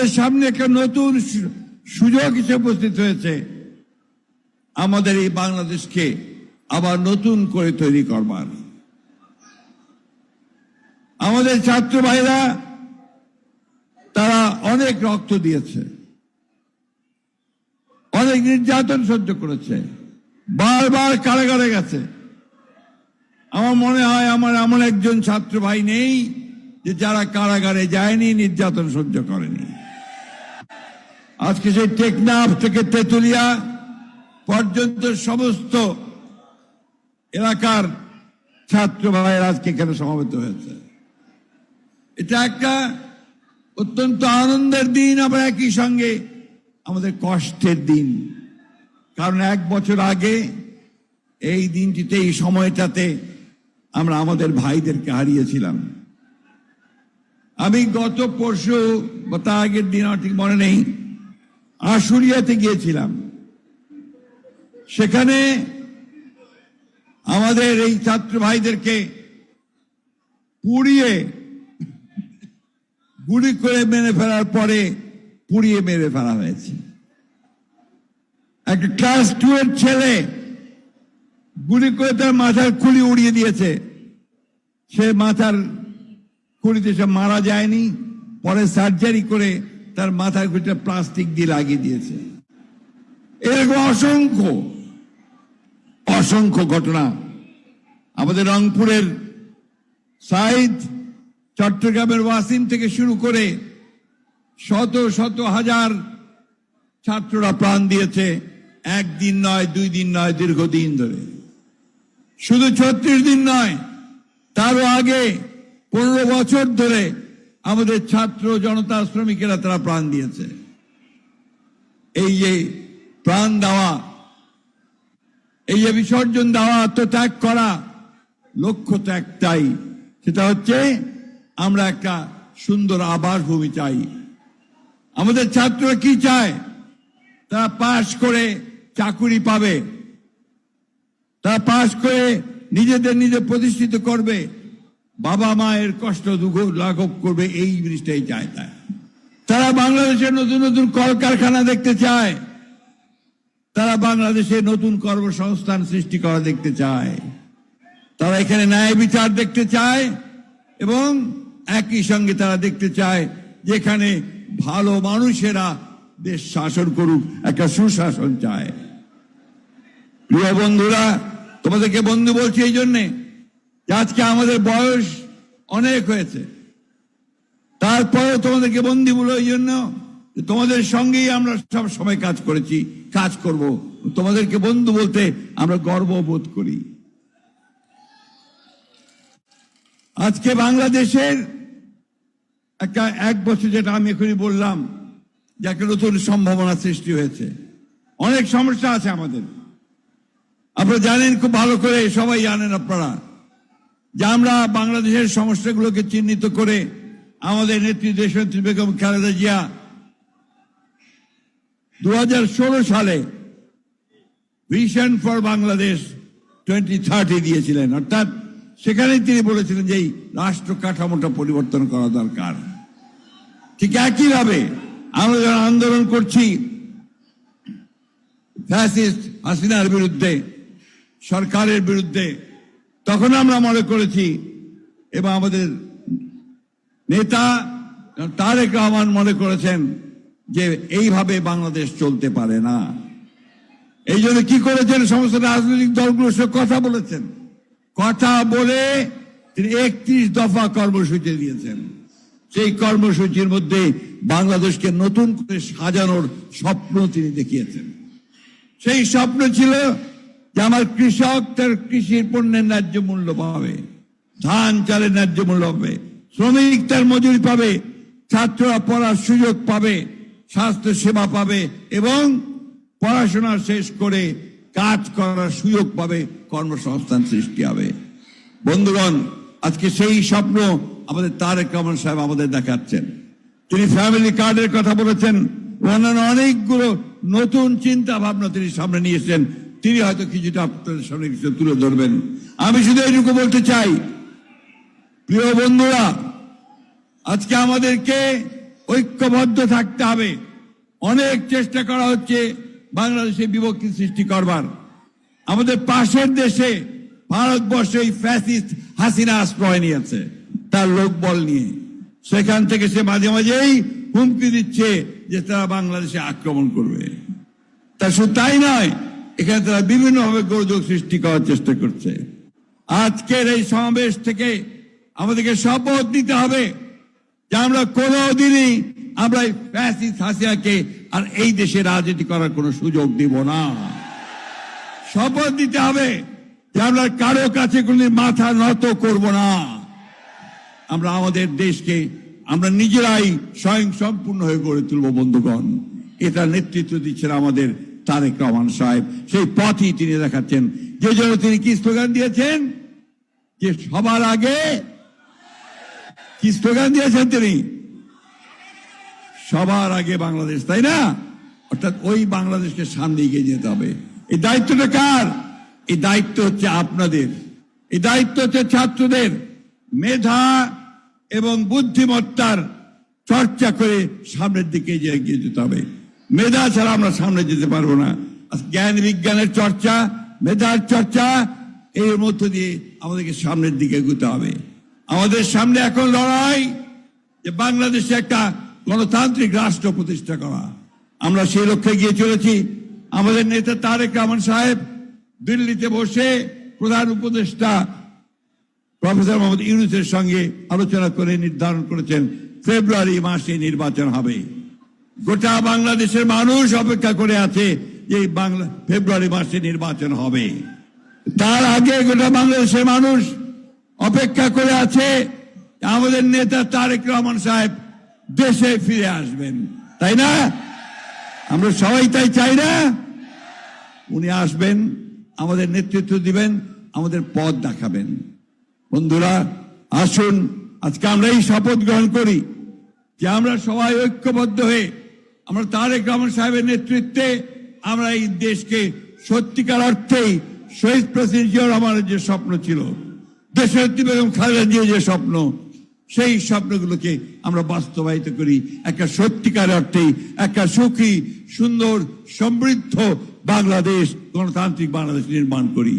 আমাদের সামনে একটা নতুন সুযোগ হিসেবে উপস্থিত হয়েছে আমাদের এই বাংলাদেশকে আবার নতুন করে তৈরি করবার। আমাদের ছাত্র ভাইরা তারা অনেক রক্ত দিয়েছে, অনেক নির্যাতন সহ্য করেছে, বারবার কারাগারে গেছে। আমার মনে হয় আমার এমন একজন ছাত্র ভাই নেই যে যারা কারাগারে যায়নি, নির্যাতন সহ্য করেনি। আজকে সেই টেকনাফ থেকে তেতুলিয়া পর্যন্ত সমস্ত এলাকার ছাত্র ভাইয়েরা আজকে এখানে সমবেত হয়েছে। এটা একটা অত্যন্ত আনন্দের দিন, আবার একই সঙ্গে আমাদের কষ্টের দিন। কারণ 1 বছর আগে এই দিনটিতে, এই সময়টাতে আমরা আমাদের ভাইদেরকে হারিয়েছিলাম। আমি গত পরশু বা তার আগের দিন, আমার ঠিক মনে নেই, আশুলিয়াতে গিয়েছিলাম। সেখানে আমাদের এই ছাত্র ভাইদেরকে পুড়িয়ে, গুলি করে মেরে ফেলার পরে পুড়িয়ে মেরে ফেলা হয়েছে। একটা ক্লাস 2 এর ছেলে গুলি করে তার মাথার খুলি উড়িয়ে দিয়েছে। সে মাথার খুলিতে সে মারা যায়নি, পরে সার্জারি করে তার মাথার খুলিটা প্লাস্টিক দিয়ে লাগিয়ে দিয়েছে। এরকম অসংখ্য অসংখ্য ঘটনা আমাদের রংপুরের সাইদ, চট্টগ্রামের ওয়াসিম থেকে শুরু করে শত শত হাজার ছাত্ররা প্রাণ দিয়েছে। 1 দিন নয়, 2 দিন নয়, দীর্ঘদিন ধরে। শুধু 36 দিন নয়, তারও আগে 15 বছর ধরে আমাদের ছাত্র জনতা, শ্রমিকেরা তারা প্রাণ দিয়েছে। এই যে প্রাণ দেওয়া, এই যে বিসর্জন দেওয়া, আত্মত্যাগ করা, লক্ষ্য তো একটাই, সেটা হচ্ছে আমরা একটা সুন্দর আবাস ভূমি চাই। আমাদের ছাত্ররা কি চায়? তারা পাশ করে চাকুরি পাবে, তারা পাশ করে নিজেদের নিজে প্রতিষ্ঠিত করবে, বাবা মায়ের কষ্ট দুঃখ লাঘব করবে, এই জিনিসটাই চায়। তারা বাংলাদেশের নতুন নতুন কলকারখানা দেখতে চায়, তারা বাংলাদেশে নতুন কর্মসংস্থান সৃষ্টি করা দেখতে চায়, তারা এখানে ন্যায় বিচার দেখতে চায়, এবং একই সঙ্গে তারা দেখতে চায় যেখানে ভালো মানুষেরা দেশ শাসন করুক, একটা সুশাসন চায়। প্রিয় বন্ধুরা, তোমাদেরকে বন্ধু বলছি এই জন্যে যে আজকে আমাদের বয়স অনেক হয়েছে, তারপরেও তোমাদেরকে বন্ধু বলো এই জন্য তোমাদের সঙ্গেই আমরা সব সময় কাজ করেছি, কাজ করব। তোমাদেরকে বন্ধু বলতে আমরা গর্ববোধ করি। আজকে বাংলাদেশের একটা 1 বছর, যেটা আমি এখনই বললাম, যে একটা নতুন সম্ভাবনা সৃষ্টি হয়েছে। অনেক সমস্যা আছে আমাদের, আপনারা জানেন খুব ভালো করে, সবাই জানেন আপনারা, যে আমরা বাংলাদেশের সমস্যাগুলোকে চিহ্নিত করে আমাদের নেত্রী দেশনেত্রী বেগম খালেদা জিয়া 2016 সালে ভিশন ফর বাংলাদেশ 2030 দিয়েছিলেন। অর্থাৎ সেখানেই তিনি বলেছিলেন যে এই রাষ্ট্র কাঠামোটা পরিবর্তন করা দরকার। ঠিক একইভাবে আমরা যারা আন্দোলন করছি ফ্যাসিস্ট হাসিনার বিরুদ্ধে, সরকারের বিরুদ্ধে, তখন আমরা মনে করেছি, এবং আমাদের নেতা তারেক রহমান মনে করেছেন যে এইভাবে বাংলাদেশ চলতে পারে না। এই জন্য কি করেছেন, সমস্ত রাজনৈতিক দলগুলোর সাথে কথা বলেছেন, কথা বলে তিনি 31 দফা কর্মসূচি দিয়েছেন। সেই কর্মসূচির মধ্যে বাংলাদেশকে নতুন করে সাজানোর স্বপ্ন তিনি দেখিয়েছেন। সেই স্বপ্ন ছিল যে আমার কৃষক তার কৃষির পণ্যের ন্যায্য মূল্য পাবে, ধান চালের ন্যায্য মূল্য পাবে, শ্রমিক তার মজুরি পাবে, ছাত্ররা পড়ার সুযোগ পাবে, স্বাস্থ্য সেবা পাবে, এবং পড়াশোনা শেষ করে কাজ করার সুযোগ পাবে, কর্মসংস্থান সৃষ্টি হবে। বন্ধুগণ, আজকে সেই স্বপ্ন আমাদের তারেক রহমান সাহেব আমাদের দেখাচ্ছেন। তিনি ফ্যামিলি কার্ডের কথা বলেছেন, অন্যান্য অনেকগুলো নতুন চিন্তা ভাবনা তিনি সামনে নিয়ে এসেছেন। তিনি হয়তো কিছুটা আপনাদের সামনে কিছু তুলে ধরবেন। আমি শুধু এইটুকু বলতে চাই, প্রিয় বন্ধুরা, আজকে আমাদেরকে ঐক্যবদ্ধ থাকতে হবে। অনেক চেষ্টা করা হচ্ছে বাংলাদেশে বিভক্তি সৃষ্টি করবার। আমাদের পাশের দেশে ভারতবর্ষে এই ফ্যাসিস্ট হাসিনা আশ্রয় নিয়েছে তার লোকবল নিয়ে। সেখান থেকে সে মাঝে মাঝেই হুমকি দিচ্ছে যে তারা বাংলাদেশে আক্রমণ করবে। তা শুধু তাই নয়, এখানে তারা বিভিন্নভাবে গোলযোগ সৃষ্টি করার চেষ্টা করছে। আজকের এই সমাবেশ থেকে আমাদেরকে শপথ নিতে হবে যে আমরা কোনোদিনই আমরা এই ফ্যাসিস্ট হাসিনাকে আর এই দেশে রাজনীতি করার কোনো সুযোগ দিব না। শপথ নিতে হবে যে আমরা কারো কাছে কোনদিন মাথা নত করব না। আমরা আমাদের দেশকে আমরা নিজেরাই স্বয়ং সম্পূর্ণ হয়ে গড়ে তুলব। বন্ধুগণ, এটা নেতৃত্ব দিচ্ছেন আমাদের তারেক রহমান সাহেব। সেই পথই তিনি দেখাচ্ছেন, যে জন্য তিনি কি স্লোগান দিয়েছেন, যে সবার আগে কি স্লোগান দিয়েছেন তিনি, সবার আগে বাংলাদেশ, তাই না? অর্থাৎ ওই বাংলাদেশকে সামনে এগিয়ে যেতে হবে। এই দায়িত্বটা কার? এই দায়িত্ব হচ্ছে আপনাদের, এই দায়িত্ব হচ্ছে ছাত্রদের। মেধা এবং বুদ্ধিমত্তার চর্চা করে সামনের দিকে এগিয়ে যেতে হবে। মেধা ছাড়া আমরা সামনে যেতে পারবো না। জ্ঞান বিজ্ঞানের চর্চা, মেধার চর্চা, এর মধ্য দিয়ে আমাদেরকে সামনের দিকে এগোতে হবে। আমাদের সামনে এখন লড়াই যে বাংলাদেশে একটা গণতান্ত্রিক রাষ্ট্র প্রতিষ্ঠা করা। আমরা সেই লক্ষ্যে গিয়ে চলেছি। আমাদের নেতা তারেক রহমান সাহেব দিল্লিতে বসে প্রধান উপদেষ্টা প্রফেসর মোহাম্মদ ইউনূসের সঙ্গে আলোচনা করে নির্ধারণ করেছেন ফেব্রুয়ারি মাসে নির্বাচন হবে। গোটা বাংলাদেশের মানুষ অপেক্ষা করে আছে যে ফেব্রুয়ারি মাসে নির্বাচন হবে। তার আগে গোটা বাংলাদেশের মানুষ অপেক্ষা করে আছে আমাদের নেতা তারেক রহমান সাহেব দেশে ফিরে আসবেন, তাই না? আমরা সবাই তাই চাই না? উনি আসবেন, আমাদের নেতৃত্ব দিবেন, আমাদের পথ দেখাবেন। বন্ধুরা, আসুন আজকে আমরা এই শপথ গ্রহণ করি যে আমরা সবাই ঐক্যবদ্ধ হয়ে আমরা তারেক রহমান সাহেবের নেতৃত্বে আমরা এই দেশকে সত্যিকার অর্থেই শহীদ প্রেসিডেন্ট জিয়াউর রহমানের যে স্বপ্ন ছিল, দেশনেত্রী বেগম খালেদা জিয়ার যে স্বপ্ন, সেই স্বপ্নগুলোকে আমরা বাস্তবায়িত করি। একটা সত্যিকার অর্থেই একটা সুখী, সুন্দর, সমৃদ্ধ বাংলাদেশ, গণতান্ত্রিক বাংলাদেশ নির্মাণ করি।